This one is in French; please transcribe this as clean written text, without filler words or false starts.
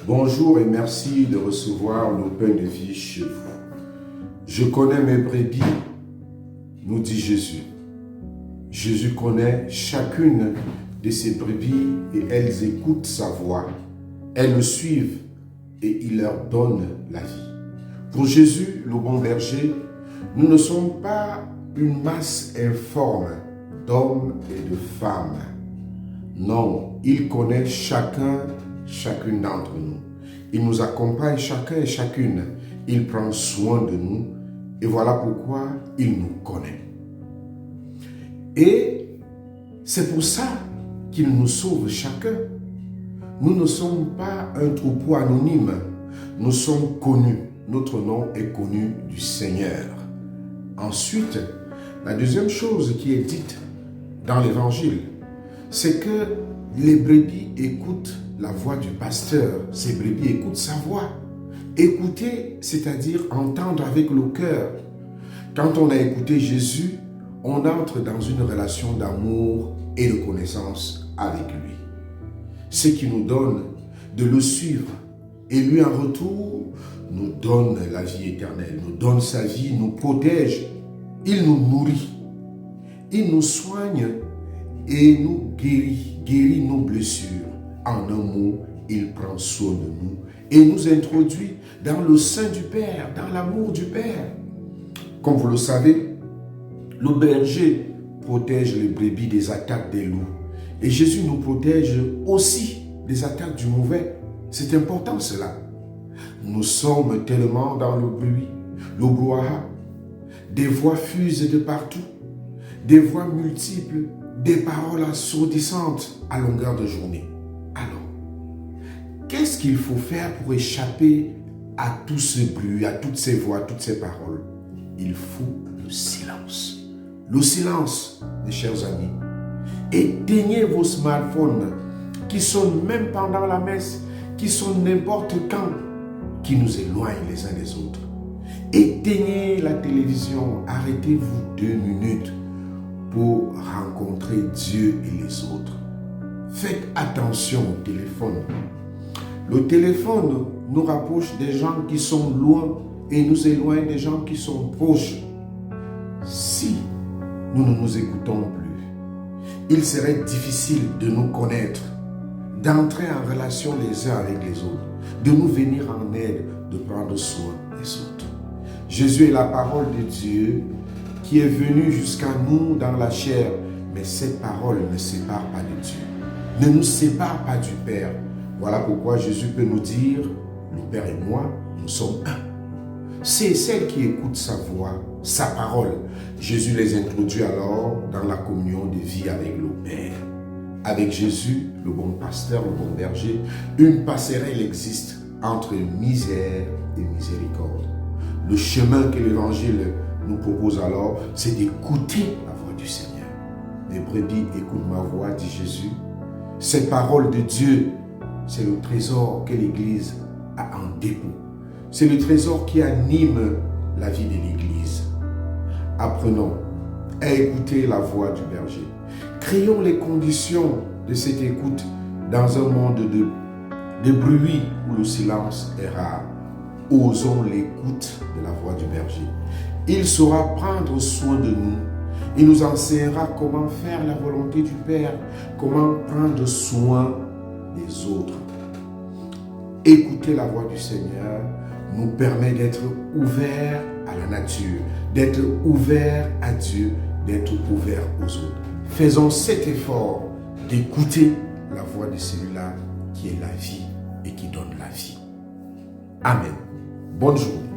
Bonjour et merci de recevoir le pain de vie chez vous. Je connais mes brebis, nous dit Jésus. Jésus connaît chacune de ses brebis et elles écoutent sa voix. Elles le suivent et il leur donne la vie. Pour Jésus, le bon berger, nous ne sommes pas une masse informe d'hommes et de femmes. Non, il connaît chacune d'entre nous. Il nous accompagne chacun et chacune. Il prend soin de nous et voilà pourquoi il nous connaît. Et c'est pour ça qu'il nous sauve chacun. Nous ne sommes pas un troupeau anonyme. Nous sommes connus. Notre nom est connu du Seigneur. Ensuite, la deuxième chose qui est dite dans l'Évangile, c'est que les brebis écoutent la voix du pasteur. Ces brebis écoutent sa voix. Écouter, c'est-à-dire entendre avec le cœur. Quand on a écouté Jésus, on entre dans une relation d'amour et de connaissance avec lui. Ce qui nous donne de le suivre. Et lui, en retour, nous donne la vie éternelle, nous donne sa vie, nous protège. Il nous nourrit. Il nous soigne et nous guérit nos blessures. En un mot, il prend soin de nous et nous introduit dans le sein du Père, dans l'amour du Père. Comme vous le savez, le berger protège les brebis des attaques des loups. Et Jésus nous protège aussi des attaques du mauvais. C'est important cela. Nous sommes tellement dans le bruit, le brouhaha. Des voix fusent de partout, des voix multiples, des paroles assourdissantes à longueur de journée. Alors, qu'est-ce qu'il faut faire pour échapper à tout ce bruit, à toutes ces voix, toutes ces paroles? Il faut le silence. Le silence, mes chers amis. Éteignez vos smartphones qui sonnent même pendant la messe, qui sonnent n'importe quand, qui nous éloignent les uns des autres. Éteignez la télévision, arrêtez-vous 2 minutes pour rencontrer Dieu et les autres. Faites attention au téléphone. Le téléphone nous rapproche des gens qui sont loin et nous éloigne des gens qui sont proches. Si nous ne nous écoutons plus, il serait difficile de nous connaître, d'entrer en relation les uns avec les autres, de nous venir en aide, de prendre soin des autres. Jésus est la parole de Dieu qui est venue jusqu'à nous dans la chair, mais cette parole ne sépare pas de Dieu, ne nous sépare pas du Père. Voilà pourquoi Jésus peut nous dire, le Père et moi, nous sommes un. C'est celle qui écoute sa voix, sa parole. Jésus les introduit alors dans la communion de vie avec le Père. Avec Jésus, le bon pasteur, le bon berger, une passerelle existe entre misère et miséricorde. Le chemin que l'Évangile nous propose alors, c'est d'écouter la voix du Seigneur. Les brebis écoutent ma voix, dit Jésus. Cette parole de Dieu, c'est le trésor que l'Église a en dépôt. C'est le trésor qui anime la vie de l'Église. Apprenons à écouter la voix du berger. Créons les conditions de cette écoute dans un monde de bruit où le silence est rare. Osons l'écoute de la voix du berger. Il saura prendre soin de nous. Il nous enseignera comment faire la volonté du Père, comment prendre soin des autres. Écouter la voix du Seigneur nous permet d'être ouverts à la nature, d'être ouverts à Dieu, d'être ouverts aux autres. Faisons cet effort d'écouter la voix de celui-là qui est la vie et qui donne la vie. Amen. Bonne journée.